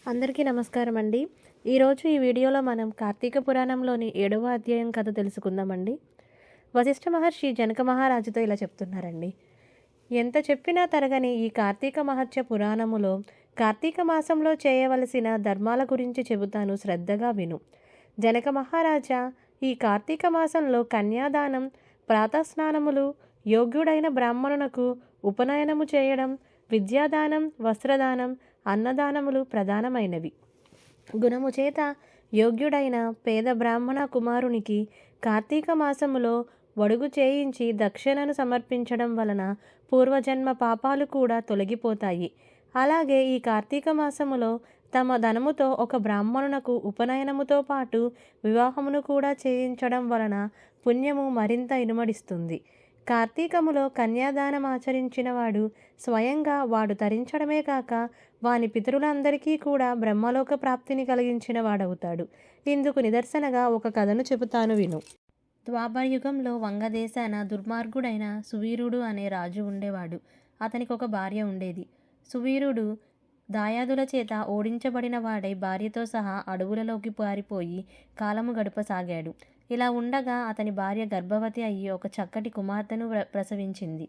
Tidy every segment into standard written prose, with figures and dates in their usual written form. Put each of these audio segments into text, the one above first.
అందరికీ నమస్కారం అండి. ఈరోజు ఈ వీడియోలో మనం కార్తీక పురాణంలోని 7వ అధ్యాయం కథ తెలుసుకుందామండి. వశిష్ఠ మహర్షి జనక మహారాజుతో ఇలా చెప్తున్నారండి. ఎంత చెప్పినా తరగని ఈ కార్తీక మహత్య పురాణములో కార్తీక మాసంలో చేయవలసిన ధర్మాల గురించి చెబుతాను, శ్రద్ధగా విను. జనక మహారాజా, ఈ కార్తీక మాసంలో కన్యాదానం, ప్రాతస్నానములు, యోగ్యుడైన బ్రాహ్మణునకు ఉపనయనము చేయడం, విద్యాదానం, వస్త్రదానం, అన్నదానములు ప్రధానమైనవి. గుణము చేత యోగ్యుడైన పేద బ్రాహ్మణ కుమారునికి కార్తీక మాసములో వడుగు చేయించి దక్షిణను సమర్పించడం వలన పూర్వజన్మ పాపాలు కూడా తొలగిపోతాయి. అలాగే ఈ కార్తీక మాసములో తమ ధనముతో ఒక బ్రాహ్మణునకు ఉపనయనముతో పాటు వివాహమును కూడా చేయించడం వలన పుణ్యము మరింత ఇనుమడిస్తుంది. కార్తీకములో కన్యాదానం ఆచరించిన వాడు స్వయంగా వాడు తరించడమే కాక వాని పితరులందరికీ కూడా బ్రహ్మలోక ప్రాప్తిని కలిగించిన వాడవుతాడు. ఇందుకు నిదర్శనగా ఒక కథను చెబుతాను, విను. ద్వాపరయుగంలో వంగదేశాన దుర్మార్గుడైన సువీరుడు అనే రాజు ఉండేవాడు. అతనికి ఒక భార్య ఉండేది. సువీరుడు దాయాదుల చేత ఓడించబడిన వాడై భార్యతో సహా అడవులలోకి పారిపోయి కాలము గడపసాగాడు. ఇలా ఉండగా అతని భార్య గర్భవతి అయ్యి ఒక చక్కటి కుమార్తెను ప్రసవించింది.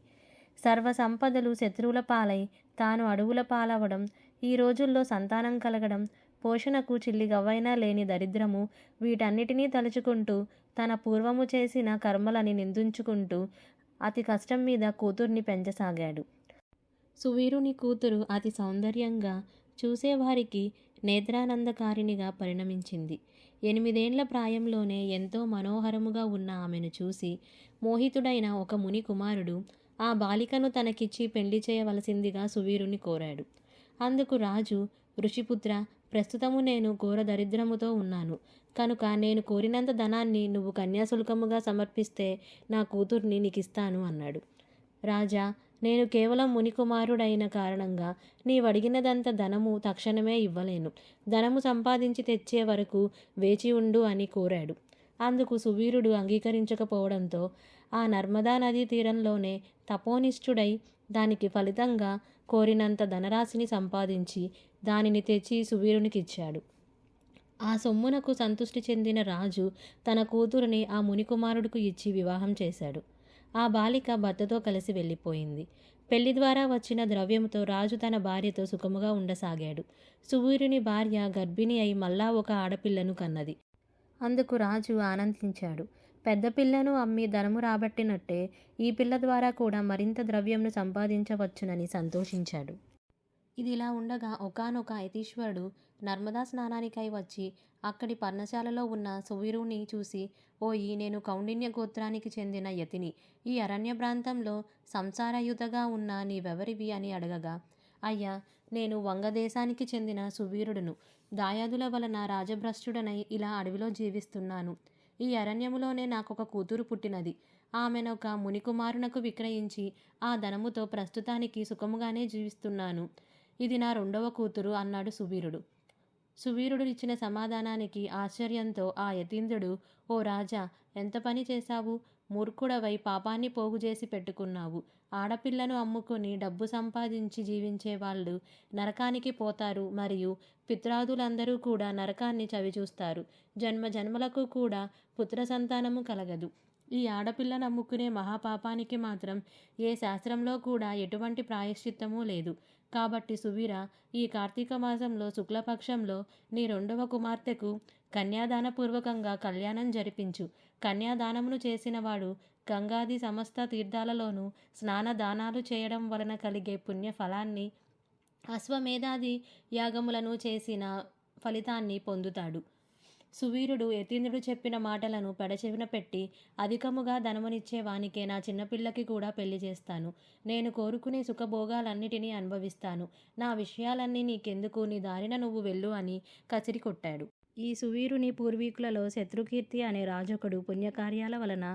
సర్వ సంపదలు శత్రువుల పాలై తాను అడవుల పాలవడం, ఈ రోజుల్లో సంతానం కలగడం, పోషణకు చిల్లిగవ్వైనా లేని దరిద్రము, వీటన్నిటినీ తలుచుకుంటూ తన పూర్వము చేసిన కర్మలని నిందించుకుంటూ అతి కష్టం మీద కూతుర్ని పెంచసాగాడు. సువీరుని కూతురు అతి సౌందర్యంగా, చూసేవారికి నేత్రానందకారిణిగా పరిణమించింది. 8 ఏండ్ల ప్రాయంలోనే ఎంతో మనోహరముగా ఉన్న ఆమెను చూసి మోహితుడైన ఒక ముని కుమారుడు ఆ బాలికను తనకిచ్చి పెళ్లి చేయవలసిందిగా సువీరుని కోరాడు. అందుకు రాజు, ఋషిపుత్ర, ప్రస్తుతము నేను ఘోర దరిద్రముతో ఉన్నాను కనుక నేను కోరినంత ధనాన్ని నువ్వు కన్యాశుల్కముగా సమర్పిస్తే నా కూతుర్ని నీకిస్తాను అన్నాడు. రాజా, నేను కేవలం మునికుమారుడైన కారణంగా నీవడిగినదంత ధనము తక్షణమే ఇవ్వలేను. ధనము సంపాదించి తెచ్చే వరకు వేచి ఉండు అని కోరాడు. అందుకు సువీరుడు అంగీకరించకపోవడంతో ఆ నర్మదా నదీ తీరంలోనే తపోనిష్ఠుడై దానికి ఫలితంగా కోరినంత ధనరాశిని సంపాదించి దానిని తెచ్చి సువీరునికిచ్చాడు. ఆ సొమ్మునకు సంతృష్టి చెందిన రాజు తన కూతురుని ఆ మునికుమారుడికి ఇచ్చి వివాహం చేశాడు. ఆ బాలిక భర్తతో కలిసి వెళ్ళిపోయింది. పెళ్లి ద్వారా వచ్చిన ద్రవ్యంతో రాజు తన భార్యతో సుఖముగా ఉండసాగాడు. సువీరుని భార్య గర్భిణి అయి మళ్ళా ఒక ఆడపిల్లను కన్నది. అందుకు రాజు ఆనందించాడు. పెద్ద పిల్లను అమ్మి ధనము రాబట్టినట్టే ఈ పిల్ల ద్వారా కూడా మరింత ద్రవ్యంను సంపాదించవచ్చునని సంతోషించాడు. ఇదిలా ఉండగా ఒకానొక యతీశ్వరుడు నర్మదా స్నానానికై వచ్చి అక్కడి పర్ణశాలలో ఉన్న సువీరుని చూసి, ఓయి, నేను కౌండిన్య గోత్రానికి చెందిన యతిని. ఈ అరణ్య ప్రాంతంలో సంసారయుతగా ఉన్న నీవెవరివి అని అడగగా, అయ్యా, నేను వంగదేశానికి చెందిన సువీరుడును. దాయాదుల వలన రాజభ్రష్టుడనై ఇలా అడవిలో జీవిస్తున్నాను. ఈ అరణ్యములోనే నాకొక కూతురు పుట్టినది. ఆమెనొక మునికుమారునకు విక్రయించి ఆ ధనముతో ప్రస్తుతానికి సుఖముగానే జీవిస్తున్నాను. ఇది నా 2వ కూతురు అన్నాడు సువీరుడు. సువీరుడు ఇచ్చిన సమాధానానికి ఆశ్చర్యంతో ఆ యతీంద్రుడు, ఓ రాజా, ఎంత పని చేశావు? మూర్ఖుడవై పాపాన్ని పోగుచేసి పెట్టుకున్నావు. ఆడపిల్లను అమ్ముకుని డబ్బు సంపాదించి జీవించే వాళ్ళు నరకానికి పోతారు మరియు పిత్రాదులందరూ కూడా నరకాన్ని చవిచూస్తారు. జన్మ జన్మలకు కూడా పుత్ర సంతానము కలగదు. ఈ ఆడపిల్లను అమ్ముకునే మహాపాపానికి మాత్రం ఏ శాస్త్రంలో కూడా ఎటువంటి ప్రాయశ్చిత్తమూ లేదు. కాబట్టి సువీర, ఈ కార్తీక మాసంలో శుక్లపక్షంలో నీ 2వ కుమార్తెకు కన్యాదానపూర్వకంగా కళ్యాణం జరిపించు. కన్యాదానమును చేసినవాడు గంగాది సమస్త తీర్థాలలోనూ స్నానదానాలు చేయడం వలన కలిగే పుణ్య ఫలాన్ని, అశ్వమేధాది యాగములను చేసిన ఫలితాన్ని పొందుతాడు. సువీరుడు యతీంద్రుడు చెప్పిన మాటలను పెడచెవిన పెట్టి, అధికముగా ధనమునిచ్చే వానికే నా చిన్నపిల్లకి కూడా పెళ్లి చేస్తాను. నేను కోరుకునే సుఖభోగాలన్నిటినీ అనుభవిస్తాను. నా విషయాలన్నీ నీకెందుకు? నీ దారిన నువ్వు వెళ్ళు అని కసిరి కొట్టాడు. ఈ సువీరుని పూర్వీకులలో శత్రుకీర్తి అనే రాజొకడు పుణ్యకార్యాల వలన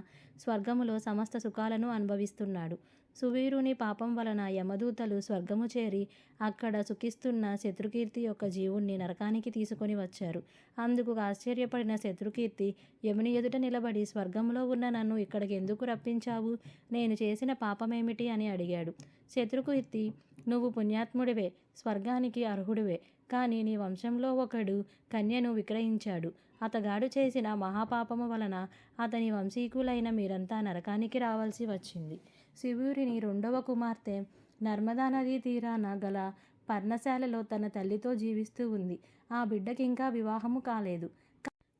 స్వర్గములో సమస్త సుఖాలను అనుభవిస్తున్నాడు. సువీరుని పాపం వలన యమదూతలు స్వర్గము చేరి అక్కడ సుఖిస్తున్న శత్రుకీర్తి యొక్క జీవుణ్ణి నరకానికి తీసుకొని వచ్చారు. అందుకు ఆశ్చర్యపడిన శత్రుకీర్తి యముని ఎదుట నిలబడి, స్వర్గంలో ఉన్న నన్ను ఇక్కడికి ఎందుకు రప్పించావు? నేను చేసిన పాపమేమిటి అని అడిగాడు. శత్రుకీర్తి, నువ్వు పుణ్యాత్ముడివే, స్వర్గానికి అర్హుడివే. కానీ నీ వంశంలో ఒకడు కన్యను విక్రయించాడు. అతగాడు చేసిన మహాపాపము వలన అతని వంశీకులైన మీరంతా నరకానికి రావాల్సి వచ్చింది. శివుడిని 2వ కుమార్తె నర్మదా నదీ తీరాన గల పర్ణశాలలో తన తల్లితో జీవిస్తూ ఉంది. ఆ బిడ్డకింకా వివాహము కాలేదు.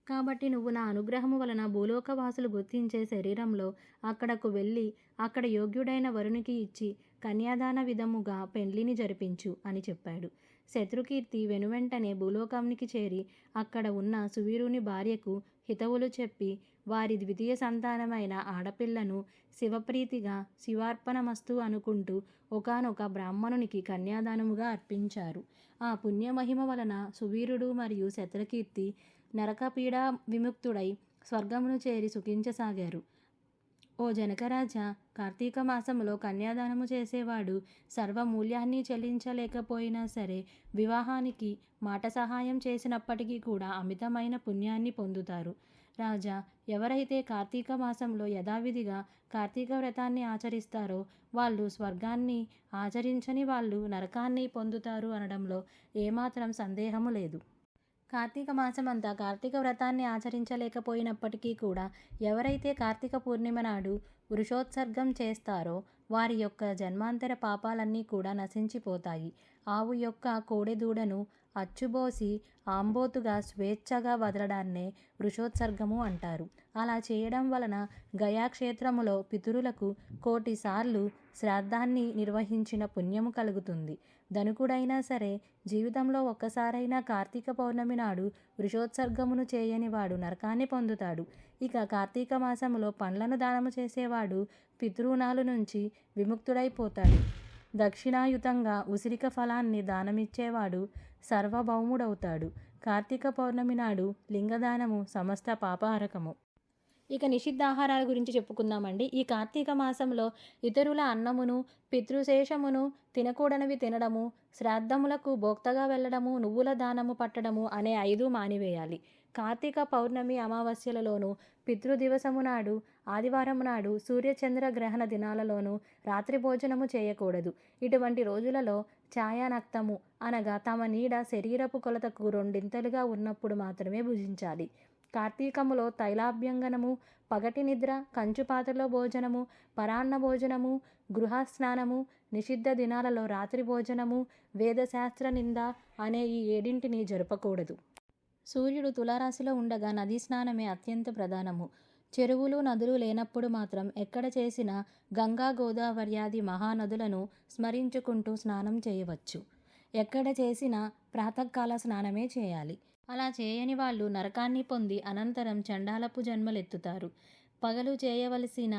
కాబట్టి నువ్వు నా అనుగ్రహము వలన భూలోకవాసులు గుర్తించే శరీరంలో అక్కడకు వెళ్ళి అక్కడ యోగ్యుడైన వరునికి ఇచ్చి కన్యాదాన విధముగా పెండ్లిని జరిపించు అని చెప్పాడు. శత్రుకీర్తి వెనువెంటనే భూలోకానికి చేరి అక్కడ ఉన్న సువీరుని భార్యకు హితవులు చెప్పి వారి ద్వితీయ సంతానమైన ఆడపిల్లను శివప్రీతిగా శివార్పణమస్తు అనుకుంటూ ఒకానొక బ్రాహ్మణునికి కన్యాదానముగా అర్పించారు. ఆ పుణ్యమహిమ వలన సువీరుడు మరియు శత్రుకీర్తి నరకపీడా విముక్తుడై స్వర్గమును చేరి సుఖించసాగారు. ఓ జనకరాజా, కార్తీక మాసములో కన్యాదానము చేసేవాడు సర్వమూల్యాన్ని చెల్లించలేకపోయినా సరే వివాహానికి మాట సహాయం చేసినప్పటికీ కూడా అమితమైన పుణ్యాన్ని పొందుతారు. రాజా, ఎవరైతే కార్తీక మాసంలో యథావిధిగా కార్తీక వ్రతాన్ని ఆచరిస్తారో వాళ్ళు స్వర్గాన్ని, ఆచరించని వాళ్ళు నరకాన్ని పొందుతారు అనడంలో ఏమాత్రం సందేహము లేదు. కార్తీక మాసమంతా కార్తీక వ్రతాన్ని ఆచరించలేకపోయినప్పటికీ కూడా ఎవరైతే కార్తీక పూర్ణిమ నాడు వృషోత్సర్గం చేస్తారో వారి యొక్క జన్మాంతర పాపాలన్నీ కూడా నశించిపోతాయి. ఆవు యొక్క కోడెదూడను అచ్చుబోసి ఆంబోతుగా స్వేచ్ఛగా వదలడాన్నే వృషోత్సర్గము అంటారు. అలా చేయడం వలన గయాక్షేత్రములో పితరులకు 1,000,000 సార్లు శ్రాద్ధాన్ని నిర్వహించిన పుణ్యము కలుగుతుంది. ధనుకుడైనా సరే జీవితంలో ఒక్కసారైనా కార్తీక పౌర్ణమి నాడు వృషోత్సర్గమును చేయని వాడు నరకాన్ని పొందుతాడు. ఇక కార్తీక మాసములో పండ్లను దానము చేసేవాడు పితృణాల నుంచి విముక్తుడైపోతాడు. దక్షిణాయుతంగా ఉసిరిక ఫలాన్ని దానమిచ్చేవాడు సర్వభౌముడవుతాడు. కార్తీక పౌర్ణమి నాడు లింగదానము సమస్త పాపహరకము. ఇక నిషిద్ధాహారాల గురించి చెప్పుకుందామండి. ఈ కార్తీక మాసంలో ఇతరుల అన్నమును, పితృశేషమును తినకూడనివి తినడము, శ్రాద్ధములకు భోక్తగా వెళ్ళడము, నువ్వుల దానము పట్టడము అనే 5 మానివేయాలి. కార్తీక పౌర్ణమి అమావాస్యలలోనూ, పితృదివసము నాడు, ఆదివారం నాడు, సూర్యచంద్ర గ్రహణ దినాలలోనూ రాత్రి భోజనము చేయకూడదు. ఇటువంటి రోజులలో ఛాయానక్తము అనగా తమ నీడ శరీరపు కొలతకు 2 ఉన్నప్పుడు మాత్రమే భుజించాలి. కార్తీకములో తైలాభ్యంగనము, పగటి నిద్ర, కంచుపాత్రలో భోజనము, పరాన్న భోజనము, గృహస్నానము, నిషిద్ధ దినాలలో రాత్రి భోజనము, వేదశాస్త్ర నింద అనే ఈ 7 జరపకూడదు. సూర్యుడు తులారాశిలో ఉండగా నదీ స్నానమే అత్యంత ప్రధానము. చెరువులు, నదులు లేనప్పుడు మాత్రం ఎక్కడ చేసినా గంగా, గోదావర్యాది మహానదులను స్మరించుకుంటూ స్నానం చేయవచ్చు. ఎక్కడ చేసినా ప్రాతకాల స్నానమే చేయాలి. అలా చేయని వాళ్ళు నరకాన్ని పొంది అనంతరం చండాలపు జన్మలెత్తుతారు. పగలు చేయవలసిన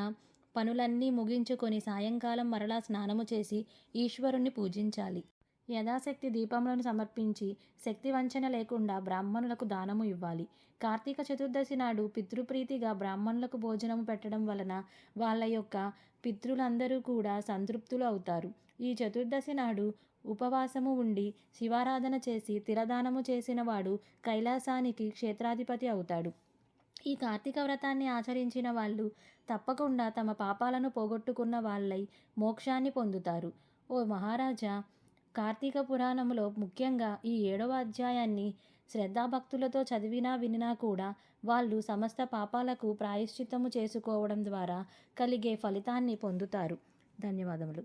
పనులన్నీ ముగించుకొని సాయంకాలం మరలా స్నానము చేసి ఈశ్వరుణ్ణి పూజించాలి. యథాశక్తి దీపములను సమర్పించి శక్తి వంచన లేకుండా బ్రాహ్మణులకు దానము ఇవ్వాలి. కార్తీక చతుర్దశి నాడు పితృప్రీతిగా బ్రాహ్మణులకు భోజనము పెట్టడం వలన వాళ్ళ యొక్క పితృలందరూ కూడా సంతృప్తులు అవుతారు. ఈ చతుర్దశి నాడు ఉపవాసము ఉండి శివారాధన చేసి తిలదానము చేసిన వాడు కైలాసానికి క్షేత్రాధిపతి అవుతాడు. ఈ కార్తీక వ్రతాన్ని ఆచరించిన వాళ్ళు తప్పకుండా తమ పాపాలను పోగొట్టుకున్న వాళ్ళై మోక్షాన్ని పొందుతారు. ఓ మహారాజా, కార్తీక పురాణములో ముఖ్యంగా ఈ 7వ అధ్యాయాన్ని శ్రద్ధాభక్తులతో చదివినా వినినా కూడా వాళ్ళు సమస్త పాపాలకు ప్రాయశ్చిత్తము చేసుకోవడం ద్వారా కలిగే ఫలితాన్ని పొందుతారు. ధన్యవాదములు.